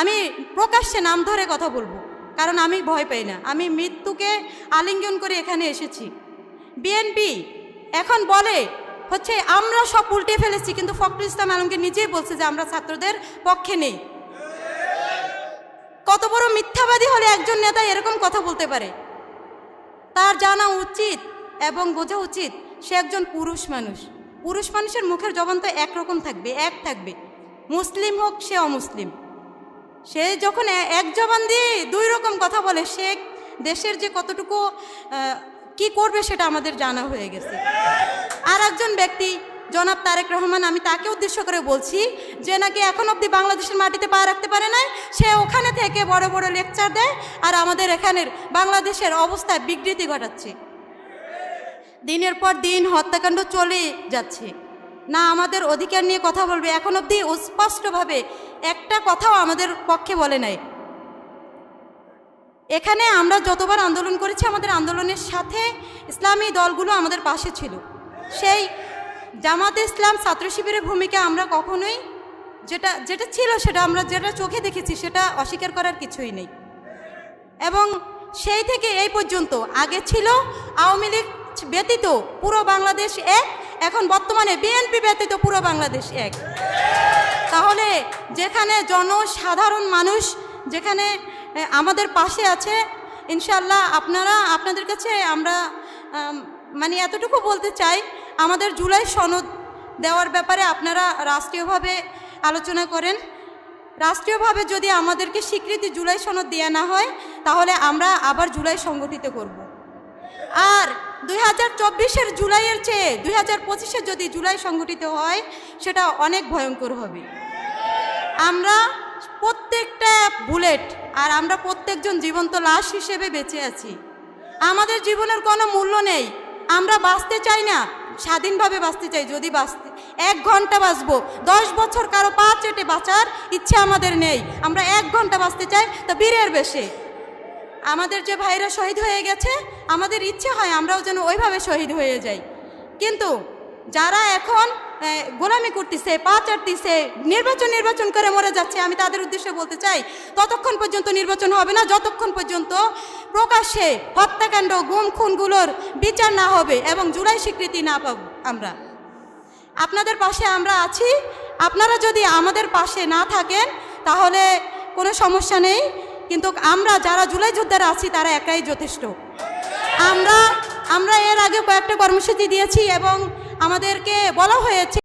আমি প্রকাশ্যে নাম ধরে কথা বলবো, কারণ আমি ভয় পাই না। আমি মৃত্যুকে আলিঙ্গন করে এখানে এসেছি। বিএনপি এখন বলে হচ্ছে আমরা সব উল্টে ফেলেছি, কিন্তু ফখরুল ইসলাম আলমগীর নিজেই বলছে যে আমরা ছাত্রদের পক্ষে নেই। কত বড় মিথ্যাবাদী হলে একজন নেতা এরকম কথা বলতে পারে? তার জানা উচিত এবং বোঝা উচিত সে একজন পুরুষ মানুষ। পুরুষ মানুষের মুখের জবান তো একরকম থাকবে, এক থাকবে, মুসলিম হোক সে অমুসলিম। সে যখন এক জবান দিয়ে দুই রকম কথা বলে, সে দেশের যে কতটুকু কি করবে সেটা আমাদের জানা হয়ে গেছে। আর একজন ব্যক্তি জনাব তারেক রহমান, আমি তাকে উদ্দেশ্য করে বলছি যে নাকি এখন অবধি বাংলাদেশের মাটিতে পা রাখতে পারে নাই, সে ওখানে থেকে বড় বড় লেকচার দেয় আর আমাদের এখানের বাংলাদেশের অবস্থায় বিকৃতি ঘটাচ্ছে। দিনের পর দিন হত্যাকাণ্ড চলে যাচ্ছে, না আমাদের অধিকার নিয়ে কথা বলবে, এখন অবধি স্পষ্টভাবে একটা কথাও আমাদের পক্ষে বলে নাই। এখানে আমরা যতবার আন্দোলন করেছি, আমাদের আন্দোলনের সাথে ইসলামী দলগুলো আমাদের পাশে ছিল। সেই জামাতে ইসলাম ছাত্র শিবিরের ভূমিকা আমরা কখনোই যেটা ছিল সেটা আমরা যেটা চোখে দেখেছি সেটা অস্বীকার করার কিছুই নেই। এবং সেই থেকে এই পর্যন্ত আগে ছিল আওয়ামী লীগ ব্যতীত পুরো বাংলাদেশ এক, এখন বর্তমানে বিএনপি ব্যতীত পুরো বাংলাদেশ এক। তাহলে যেখানে জনসাধারণ মানুষ যেখানে আমাদের পাশে আছে, ইনশাল্লাহ আপনাদের কাছে আমরা মানে এতটুকু বলতে চাই, আমাদের জুলাই সনদ দেওয়ার ব্যাপারে আপনারা রাষ্ট্রীয়ভাবে আলোচনা করেন। রাষ্ট্রীয়ভাবে যদি আমাদেরকে স্বীকৃতি জুলাই সনদ দেওয়া না হয়, তাহলে আমরা আবার জুলাই সংগঠিত করব। আর 2024-এর জুলাইয়ের চেয়ে 2025-এ যদি জুলাই সংগঠিত হয়, সেটা অনেক ভয়ঙ্কর হবে। আমরা প্রত্যেকটা বুলেট আর আমরা প্রত্যেকজন জীবন্ত লাশ হিসেবে বেঁচে আছি। আমাদের জীবনের কোনো মূল্য নেই। আমরা বাঁচতে চাই না, স্বাধীনভাবে বাঁচতে চাই। যদি বাঁচতে 1 ঘন্টা বাঁচবো, 10 বছর কারো পা চেটে বাঁচার ইচ্ছে আমাদের নেই। আমরা 1 ঘন্টা বাঁচতে চাই, তা বীরের বেশে। আমাদের যে ভাইরা শহীদ হয়ে গেছে, আমাদের ইচ্ছে হয় আমরাও যেন ওইভাবে শহীদ হয়ে যাই। কিন্তু যারা এখন গোলামি করতেছে, পা চাটতেছে, নির্বাচন করে মরে যাচ্ছে, আমি তাদের উদ্দেশ্যে বলতে চাই, ততক্ষণ পর্যন্ত নির্বাচন হবে না যতক্ষণ পর্যন্ত প্রকাশ্যে হত্যাকাণ্ড, গুম খুনগুলোর বিচার না হবে এবং জুলাই স্বীকৃতি না পাব। আমরা আপনাদের পাশে আমরা আছি। আপনারা যদি আমাদের পাশে না থাকেন তাহলে কোনো সমস্যা নেই, কিন্তু আমরা যারা জুলাই যোদ্ধারা আছি তারা একাই যথেষ্ট। আমরা এর আগে কয়েকটা কর্মসূচি দিয়েছি এবং আমাদেরকে বলা হয়েছে